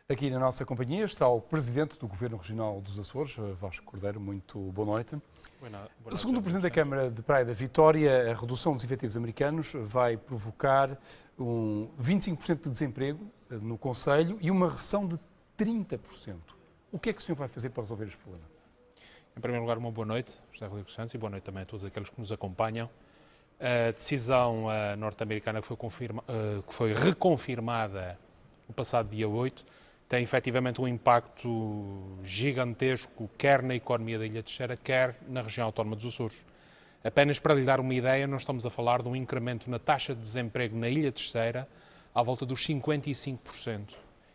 Aqui na nossa companhia está o Presidente do Governo Regional dos Açores, Vasco Cordeiro. Muito boa noite. Boa noite. Segundo o Presidente da Câmara de Praia da Vitória, a redução dos efetivos americanos vai provocar 25% de desemprego no Conselho e uma recessão de 30%. O que é que o senhor vai fazer para resolver este problema? Em primeiro lugar, uma boa noite, José Rodrigo Santos, e boa noite também a todos aqueles que nos acompanham. A decisão norte-americana que foi reconfirmada no passado dia 8 tem efetivamente um impacto gigantesco, quer na economia da Ilha Terceira, quer na região autónoma dos Açores. Apenas para lhe dar uma ideia, nós estamos a falar de um incremento na taxa de desemprego na Ilha Terceira à volta dos 55%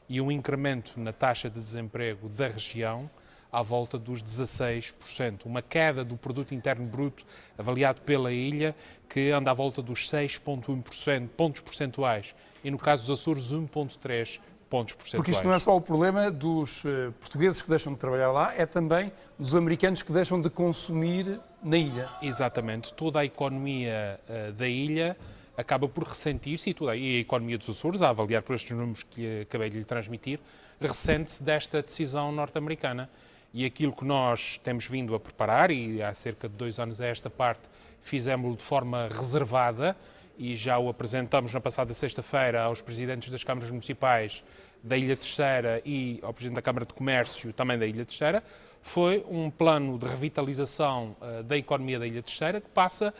e um incremento na taxa de desemprego da região à volta dos 16%. Uma queda do produto interno bruto avaliado pela ilha que anda à volta dos 6,1% pontos percentuais e no caso dos Açores 1,3 pontos percentuais. Porque isto não é só o problema dos portugueses que deixam de trabalhar lá, é também dos americanos que deixam de consumir na ilha. Exatamente. Toda a economia da ilha acaba por ressentir-se, e a economia dos Açores, a avaliar por estes números que acabei de lhe transmitir, ressente-se desta decisão norte-americana. E aquilo que nós temos vindo a preparar, e há cerca de 2 anos a esta parte, fizemos-lo de forma reservada, e já o apresentamos na passada sexta-feira aos presidentes das câmaras municipais da Ilha Terceira e ao presidente da Câmara de Comércio também da Ilha Terceira, foi um plano de revitalização da economia da Ilha Terceira que passa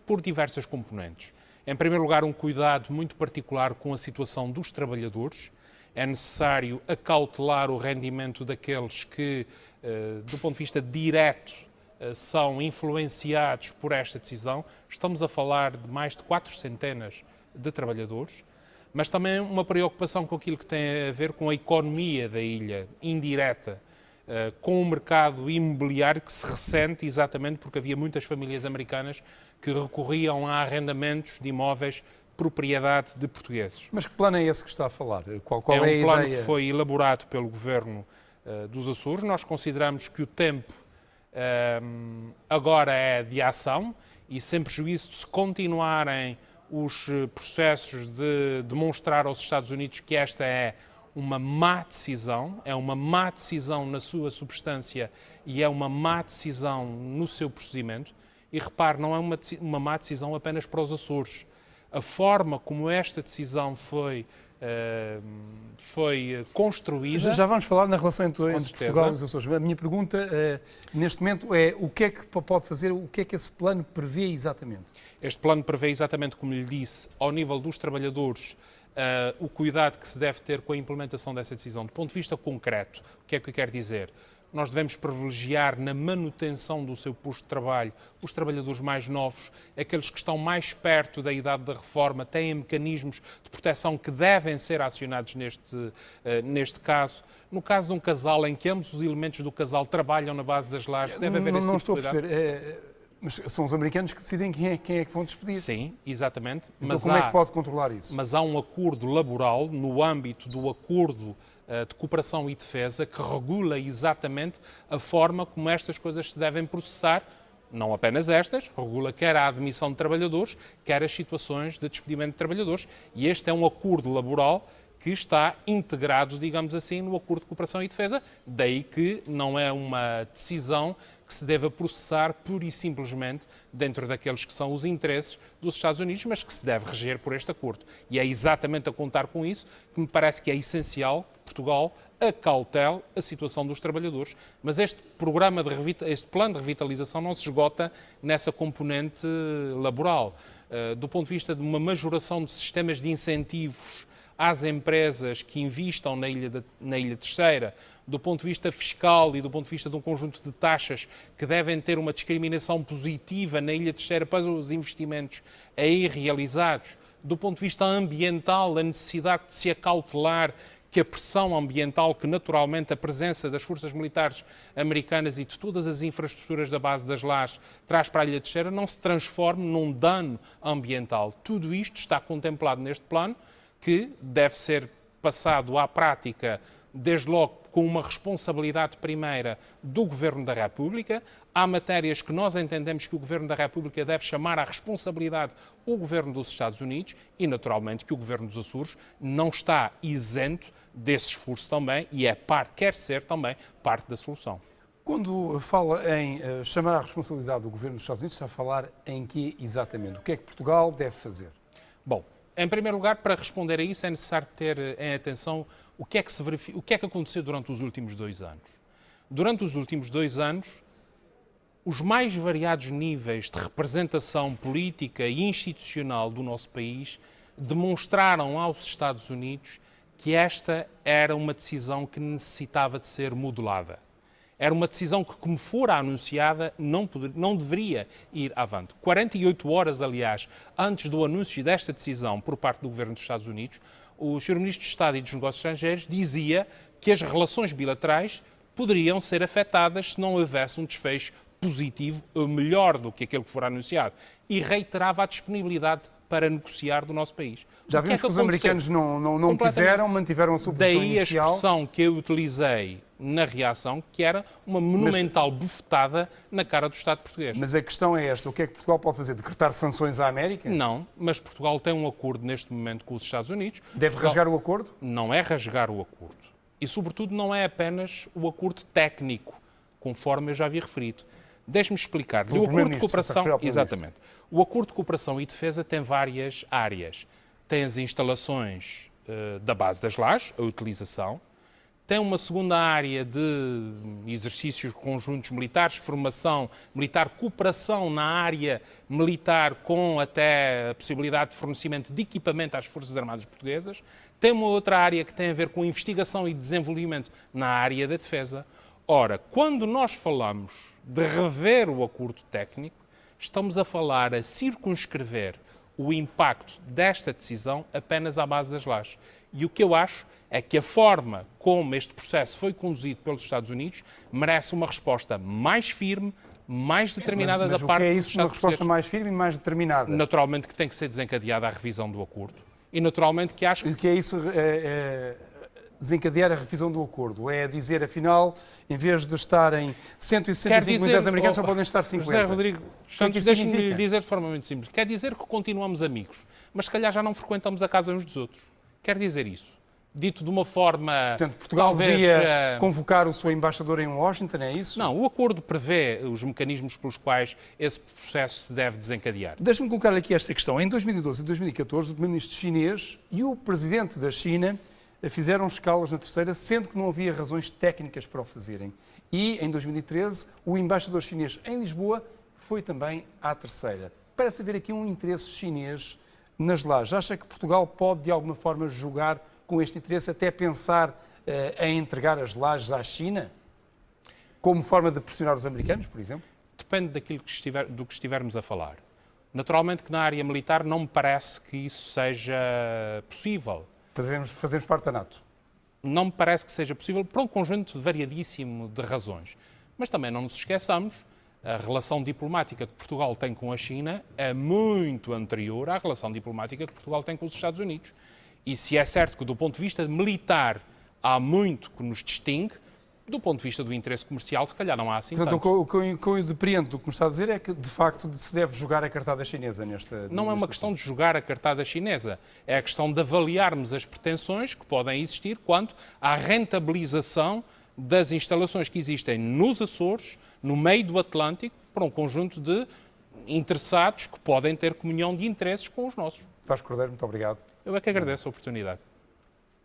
por diversas componentes. Em primeiro lugar, um cuidado muito particular com a situação dos trabalhadores. É necessário acautelar o rendimento daqueles que, do ponto de vista direto, são influenciados por esta decisão. Estamos a falar de mais de 400 de trabalhadores, mas também uma preocupação com aquilo que tem a ver com a economia da ilha, indireta, com o mercado imobiliário que se ressente exatamente porque havia muitas famílias americanas que recorriam a arrendamentos de imóveis propriedade de portugueses. Mas que plano é esse que está a falar? Qual é a um plano ideia? Que foi elaborado pelo Governo dos Açores. Nós consideramos que o tempo agora é de ação e sem prejuízo de se continuarem os processos de demonstrar aos Estados Unidos que esta é uma má decisão na sua substância e é uma má decisão no seu procedimento. E repare, não é uma má decisão apenas para os Açores. A forma como esta decisão foi construída... Já vamos falar na relação entre Portugal e os Açores. A minha pergunta, neste momento, é o que é que pode fazer, o que é que esse plano prevê exatamente? Este plano prevê exatamente, como lhe disse, ao nível dos trabalhadores, o cuidado que se deve ter com a implementação dessa decisão. Do ponto de vista concreto, o que é que eu quero dizer? Nós devemos privilegiar na manutenção do seu posto de trabalho os trabalhadores mais novos, aqueles que estão mais perto da idade da reforma, têm mecanismos de proteção que devem ser acionados neste caso. No caso de um casal em que ambos os elementos do casal trabalham na base das lajes, deve haver esse tipo de cuidado. Não estou a perceber. Mas são os americanos que decidem quem é que vão despedir. Sim, exatamente. Então mas como é que pode controlar isso? Mas há um acordo laboral no âmbito do acordo de cooperação e defesa que regula exatamente a forma como estas coisas se devem processar, não apenas estas, regula quer a admissão de trabalhadores, quer as situações de despedimento de trabalhadores. E este é um acordo laboral que está integrado, digamos assim, no acordo de cooperação e defesa, daí que não é uma decisão que se deva processar pura e simplesmente dentro daqueles que são os interesses dos Estados Unidos, mas que se deve reger por este acordo. E é exatamente a contar com isso que me parece que é essencial que Portugal acautele a situação dos trabalhadores. Mas este plano de revitalização não se esgota nessa componente laboral. Do ponto de vista de uma majoração de sistemas de incentivos às empresas que investam na Ilha Terceira, do ponto de vista fiscal e do ponto de vista de um conjunto de taxas que devem ter uma discriminação positiva na Ilha Terceira para os investimentos aí realizados, do ponto de vista ambiental, a necessidade de se acautelar que a pressão ambiental que naturalmente a presença das forças militares americanas e de todas as infraestruturas da base das lajes traz para a Ilha Terceira não se transforme num dano ambiental. Tudo isto está contemplado neste plano, que deve ser passado à prática, desde logo com uma responsabilidade primeira do Governo da República. Há matérias que nós entendemos que o Governo da República deve chamar à responsabilidade o Governo dos Estados Unidos e, naturalmente, que o Governo dos Açores não está isento desse esforço também e quer ser também parte da solução. Quando fala em chamar à responsabilidade do Governo dos Estados Unidos, está a falar em que exatamente? O que é que Portugal deve fazer? Bom, em primeiro lugar, para responder a isso é necessário ter em atenção o que é que aconteceu durante os últimos 2 anos. Durante os últimos 2 anos, os mais variados níveis de representação política e institucional do nosso país demonstraram aos Estados Unidos que esta era uma decisão que necessitava de ser modelada. Era uma decisão que, como fora anunciada, não deveria ir avante. 48 horas, aliás, antes do anúncio desta decisão por parte do Governo dos Estados Unidos, o Sr. Ministro de Estado e dos Negócios Estrangeiros dizia que as relações bilaterais poderiam ser afetadas se não houvesse um desfecho positivo ou melhor do que aquele que fora anunciado. E reiterava a disponibilidade para negociar do nosso país. Já vimos que os americanos não quiseram, mantiveram a sua posição inicial. Daí a expressão que eu utilizei na reação, que era uma monumental bufetada na cara do Estado português. Mas a questão é esta, o que é que Portugal pode fazer? Decretar sanções à América? Não, mas Portugal tem um acordo neste momento com os Estados Unidos. Deve rasgar o acordo? Não é rasgar o acordo. E, sobretudo, não é apenas o acordo técnico, conforme eu já havia referido. Deixe-me explicar-lhe. O acordo de cooperação, exatamente. O acordo de cooperação e defesa tem várias áreas. Tem as instalações da base das lajes, a utilização. Tem uma segunda área de exercícios conjuntos militares, formação militar, cooperação na área militar, com até a possibilidade de fornecimento de equipamento às Forças Armadas Portuguesas. Tem uma outra área que tem a ver com investigação e desenvolvimento na área da defesa. Ora, quando nós falamos de rever o acordo técnico, estamos a falar a circunscrever o impacto desta decisão apenas à base das lajes. E o que eu acho é que a forma como este processo foi conduzido pelos Estados Unidos merece uma resposta mais firme, mais determinada da parte dos Estados Unidos. Mas o que é isso, uma resposta mais firme e mais determinada? Naturalmente que tem que ser desencadeada a revisão do acordo. E naturalmente que acho que... E o que é isso, desencadear a revisão do acordo? É dizer, afinal, em vez de estarem 165 militares americanos, só podem estar 50. José Rodrigo Santos, deixe-me lhe dizer de forma muito simples. Quer dizer que continuamos amigos, mas se calhar já não frequentamos a casa uns dos outros. Quer dizer isso. Dito de uma forma... Portanto, Portugal deveria convocar o seu embaixador em Washington, é isso? Não, o acordo prevê os mecanismos pelos quais esse processo se deve desencadear. Deixe-me colocar aqui esta questão. Em 2012 e 2014, o primeiro-ministro chinês e o presidente da China fizeram escalas na terceira, sendo que não havia razões técnicas para o fazerem. E, em 2013, o embaixador chinês em Lisboa foi também à terceira. Parece haver aqui um interesse chinês nas lajes. Acha que Portugal pode, de alguma forma, jogar com este interesse, até pensar em entregar as lajes à China, como forma de pressionar os americanos, por exemplo? Depende do que estivermos a falar. Naturalmente que na área militar não me parece que isso seja possível. Fazemos parte da NATO? Não me parece que seja possível, por um conjunto variadíssimo de razões. Mas também não nos esqueçamos, a relação diplomática que Portugal tem com a China é muito anterior à relação diplomática que Portugal tem com os Estados Unidos. E se é certo que, do ponto de vista militar, há muito que nos distingue, do ponto de vista do interesse comercial, se calhar não há assim tanto. O que eu depreendo do que me está a dizer é que, de facto, se deve jogar a cartada chinesa nesta... Não é uma questão de jogar a cartada chinesa. É a questão de avaliarmos as pretensões que podem existir quanto à rentabilização das instalações que existem nos Açores, no meio do Atlântico, para um conjunto de interessados que podem ter comunhão de interesses com os nossos. Vasco Cordeiro, muito obrigado. Eu é que agradeço a oportunidade.